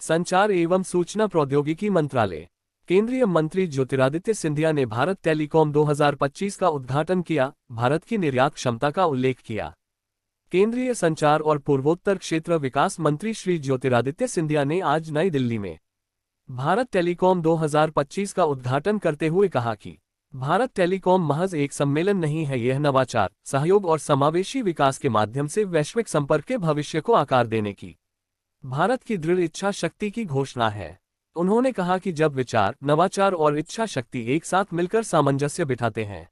संचार एवं सूचना प्रौद्योगिकी मंत्रालय। केंद्रीय मंत्री ज्योतिरादित्य सिंधिया ने भारत टेलीकॉम 2025 का उद्घाटन किया, भारत की निर्यात क्षमता का उल्लेख किया। केंद्रीय संचार और पूर्वोत्तर क्षेत्र विकास मंत्री श्री ज्योतिरादित्य सिंधिया ने आज नई दिल्ली में भारत टेलीकॉम 2025 का उद्घाटन करते हुए कहा कि भारत टेलीकॉम महज एक सम्मेलन नहीं है, यह नवाचार, सहयोग और समावेशी विकास के माध्यम से वैश्विक संपर्क के भविष्य को आकार देने की भारत की दृढ़ इच्छा शक्ति की घोषणा है। उन्होंने कहा कि जब विचार, नवाचार और इच्छा शक्ति एक साथ मिलकर सामंजस्य बिठाते हैं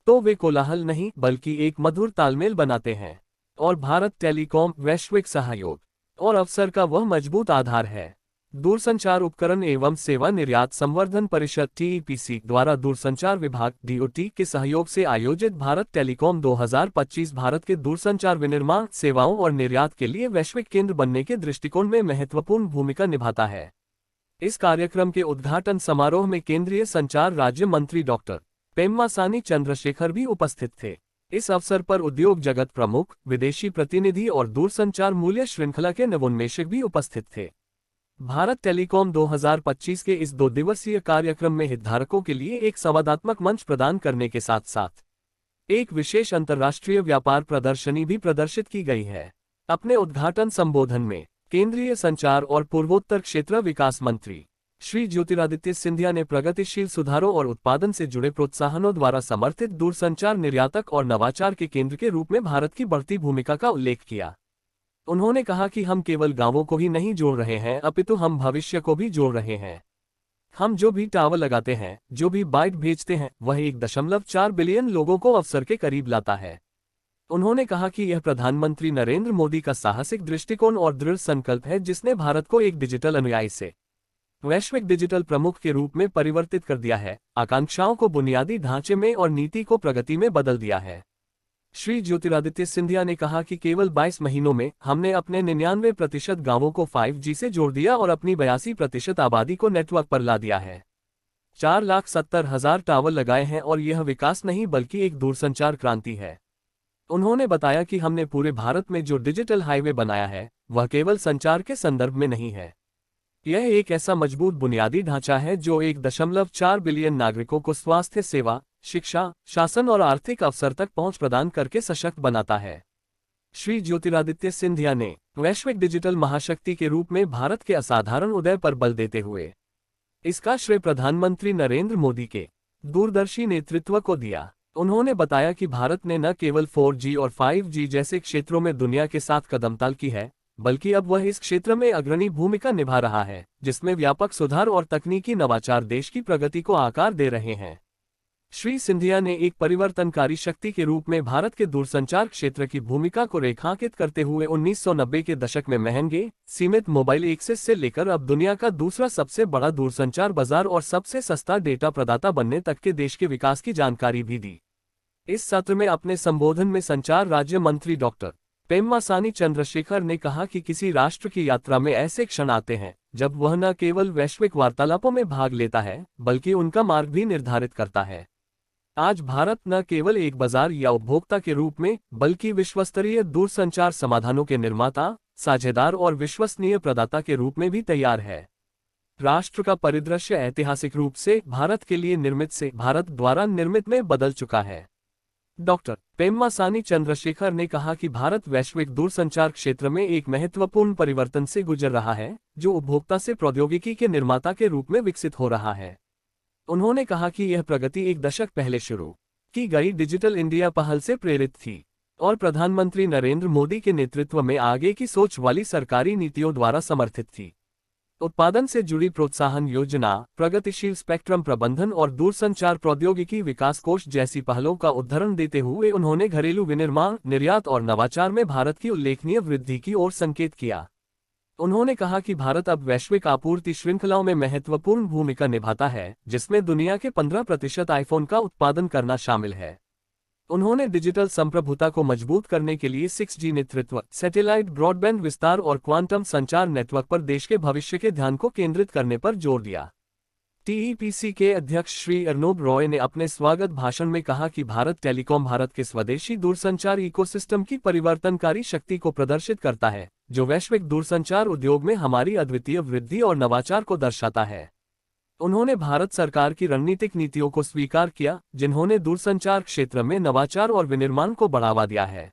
तो वे कोलाहल नहीं बल्कि एक मधुर तालमेल बनाते हैं, और भारत टेलीकॉम वैश्विक सहयोग और अवसर का वह मजबूत आधार है। दूरसंचार उपकरण एवं सेवा निर्यात संवर्धन परिषद TEPC द्वारा दूरसंचार विभाग DOT के सहयोग से आयोजित भारत टेलीकॉम 2025 भारत के दूरसंचार विनिर्माण, सेवाओं और निर्यात के लिए वैश्विक केंद्र बनने के दृष्टिकोण में महत्वपूर्ण भूमिका निभाता है। इस कार्यक्रम के उद्घाटन समारोह में केंद्रीय संचार राज्य मंत्री डॉक्टर पेम्मासानी चंद्रशेखर भी उपस्थित थे। इस अवसर पर उद्योग जगत प्रमुख, विदेशी प्रतिनिधि और दूरसंचार मूल्य श्रृंखला के नवोन्मेषक भी उपस्थित थे। भारत टेलीकॉम 2025 के इस 2 दिवसीय कार्यक्रम में हितधारकों के लिए एक संवादात्मक मंच प्रदान करने के साथ साथ एक विशेष अंतर्राष्ट्रीय व्यापार प्रदर्शनी भी प्रदर्शित की गई है। अपने उद्घाटन संबोधन में केंद्रीय संचार और पूर्वोत्तर क्षेत्र विकास मंत्री श्री ज्योतिरादित्य सिंधिया ने प्रगतिशील सुधारों और उत्पादन से जुड़े प्रोत्साहनों द्वारा समर्थित दूरसंचार निर्यातक और नवाचार के केंद्र के रूप में भारत की बढ़ती भूमिका का उल्लेख किया। उन्होंने कहा कि हम केवल गांवों को ही नहीं जोड़ रहे हैं, अपितु हम भविष्य को भी जोड़ रहे हैं। हम जो भी टावर लगाते हैं, जो भी बाइट भेजते हैं, वह 1.4 बिलियन लोगों को अवसर के करीब लाता है। उन्होंने कहा कि यह प्रधानमंत्री नरेंद्र मोदी का साहसिक दृष्टिकोण और दृढ़ संकल्प है, जिसने भारत को एक डिजिटल अनुयायी से वैश्विक डिजिटल प्रमुख के रूप में परिवर्तित कर दिया है, आकांक्षाओं को बुनियादी ढांचे में और नीति को प्रगति में बदल दिया है। श्री ज्योतिरादित्य सिंधिया ने कहा कि केवल 22 महीनों में हमने अपने 99% गांवों को 5G से जोड़ दिया और अपनी 82% आबादी को नेटवर्क पर ला दिया है। 4,70,000 टावर लगाए हैं और यह विकास नहीं बल्कि एक दूरसंचार क्रांति है। उन्होंने बताया कि हमने पूरे भारत में जो डिजिटल हाईवे बनाया है वह केवल संचार के संदर्भ में नहीं है, यह एक ऐसा मजबूत बुनियादी ढांचा है जो 1.4 बिलियन नागरिकों को स्वास्थ्य सेवा, शिक्षा, शासन और आर्थिक अवसर तक पहुंच प्रदान करके सशक्त बनाता है। श्री ज्योतिरादित्य सिंधिया ने वैश्विक डिजिटल महाशक्ति के रूप में भारत के असाधारण उदय पर बल देते हुए इसका श्रेय प्रधानमंत्री नरेंद्र मोदी के दूरदर्शी नेतृत्व को दिया। उन्होंने बताया कि भारत ने न केवल 4G और 5G जैसे क्षेत्रों में दुनिया के साथ कदमताल की है, बल्कि अब वह इस क्षेत्र में अग्रणी भूमिका निभा रहा है, जिसमें व्यापक सुधार और तकनीकी नवाचार देश की प्रगति को आकार दे रहे हैं। श्री सिंधिया ने एक परिवर्तनकारी शक्ति के रूप में भारत के दूरसंचार क्षेत्र की भूमिका को रेखांकित करते हुए 1990 के दशक में महंगे, सीमित मोबाइल एक्सेस से लेकर अब दुनिया का दूसरा सबसे बड़ा दूरसंचार बाजार और सबसे सस्ता डेटा प्रदाता बनने तक के देश के विकास की जानकारी भी दी। इस सत्र में अपने संबोधन में संचार राज्य मंत्री डॉक्टर पेम्मासानी चंद्रशेखर ने कहा कि किसी राष्ट्र की यात्रा में ऐसे क्षण आते हैं जब वह न केवल वैश्विक वार्तालापों में भाग लेता है बल्कि उनका मार्ग भी निर्धारित करता है। आज भारत न केवल एक बाजार या उपभोक्ता के रूप में बल्कि विश्वस्तरीय दूरसंचार समाधानों के निर्माता, साझेदार और विश्वसनीय प्रदाता के रूप में भी तैयार है। राष्ट्र का परिदृश्य ऐतिहासिक रूप से भारत के लिए निर्मित से भारत द्वारा निर्मित में बदल चुका है। डॉक्टर पेम्मासानी चंद्रशेखर ने कहा कि भारत वैश्विक दूरसंचार क्षेत्र में एक महत्वपूर्ण परिवर्तन से गुजर रहा है, जो उपभोक्ता से प्रौद्योगिकी के निर्माता के रूप में विकसित हो रहा है। उन्होंने कहा कि यह प्रगति एक दशक पहले शुरू की गई डिजिटल इंडिया पहल से प्रेरित थी और प्रधानमंत्री नरेंद्र मोदी के नेतृत्व में आगे की सोच वाली सरकारी नीतियों द्वारा समर्थित थी। उत्पादन से जुड़ी प्रोत्साहन योजना, प्रगतिशील स्पेक्ट्रम प्रबंधन और दूरसंचार प्रौद्योगिकी विकास कोष जैसी पहलों का उदाहरण देते हुए उन्होंने घरेलू विनिर्माण, निर्यात और नवाचार में भारत की उल्लेखनीय वृद्धि की ओर संकेत किया। उन्होंने कहा कि भारत अब वैश्विक आपूर्ति श्रृंखलाओं में महत्वपूर्ण भूमिका निभाता है, जिसमें दुनिया के 15% आईफोन का उत्पादन करना शामिल है। उन्होंने डिजिटल संप्रभुता को मजबूत करने के लिए 6G नेतृत्व, सैटेलाइट ब्रॉडबैंड विस्तार और क्वांटम संचार नेटवर्क पर देश के भविष्य के ध्यान को केंद्रित करने पर जोर दिया। TEPC के अध्यक्ष श्री अर्नब रॉय ने अपने स्वागत भाषण में कहा कि भारत टेलीकॉम भारत के स्वदेशी दूरसंचार इकोसिस्टम की परिवर्तनकारी शक्ति को प्रदर्शित करता है, जो वैश्विक दूरसंचार उद्योग में हमारी अद्वितीय वृद्धि और नवाचार को दर्शाता है। उन्होंने भारत सरकार की रणनीतिक नीतियों को स्वीकार किया, जिन्होंने दूरसंचार क्षेत्र में नवाचार और विनिर्माण को बढ़ावा दिया है,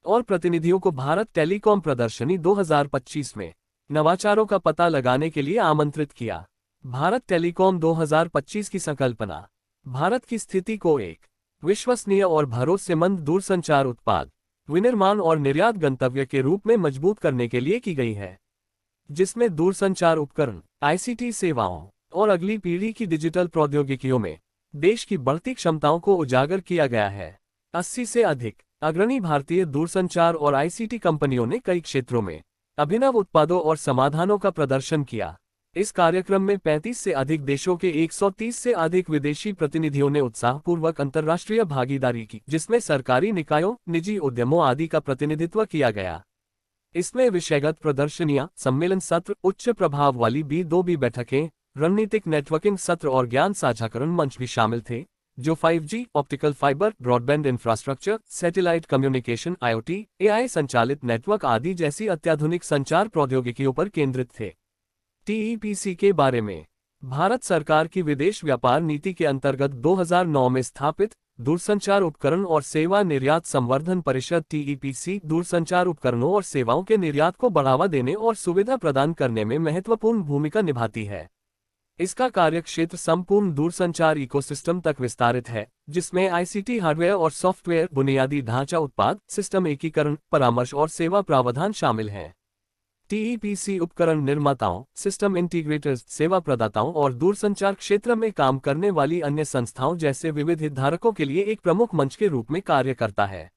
और प्रतिनिधियों को भारत टेलीकॉम प्रदर्शनी 2025 में नवाचारों का पता लगाने के लिए आमंत्रित किया। भारत टेलीकॉम 2025 की संकल्पना भारत की स्थिति को एक विश्वसनीय और भरोसेमंद दूरसंचार उत्पाद विनिर्माण और निर्यात गंतव्य के रूप में मजबूत करने के लिए की गई है, जिसमें दूरसंचार उपकरण, आईसीटी सेवाओं और अगली पीढ़ी की डिजिटल प्रौद्योगिकियों में देश की बढ़ती क्षमताओं को उजागर किया गया है। 80 से अधिक अग्रणी भारतीय दूरसंचार और आईसीटी कंपनियों ने कई क्षेत्रों में अभिनव उत्पादों और समाधानों का प्रदर्शन किया। इस कार्यक्रम में 35 से अधिक देशों के 130 से अधिक विदेशी प्रतिनिधियों ने उत्साहपूर्वक अंतर्राष्ट्रीय भागीदारी की, जिसमें सरकारी निकायों, निजी उद्यमों आदि का प्रतिनिधित्व किया गया। इसमें विषयगत प्रदर्शनियां, सम्मेलन सत्र, उच्च प्रभाव वाली B2B बैठकें, रणनीतिक नेटवर्किंग सत्र और ज्ञान साझाकरण मंच भी शामिल थे, जो 5G, optical fibre, broadband infrastructure, satellite communication, IoT, AI संचालित नेटवर्क आदि जैसी अत्याधुनिक संचार प्रौद्योगिकियों पर केंद्रित थे। TEPC के बारे में भारत सरकार की विदेश व्यापार नीति के अंतर्गत 2009 में स्थापित दूरसंचार उपकरण और सेवा निर्यात संवर्धन परिषद TEPC दूरसंचार उपकरणों और सेवाओं के निर्यात को बढ़ावा देने और सुविधा प्रदान करने में महत्वपूर्ण भूमिका निभाती है। इसका कार्यक्षेत्र संपूर्ण दूरसंचार इकोसिस्टम तक विस्तारित है, जिसमें आईसीटी हार्डवेयर और सॉफ्टवेयर, बुनियादी ढांचा उत्पाद, सिस्टम एकीकरण, परामर्श और सेवा प्रावधान शामिल हैं। TEPC उपकरण निर्माताओं, सिस्टम इंटीग्रेटर्स, सेवा प्रदाताओं और दूरसंचार क्षेत्र में काम करने वाली अन्य संस्थाओं जैसे विविध हितधारकों के लिए एक प्रमुख मंच के रूप में कार्य करता है।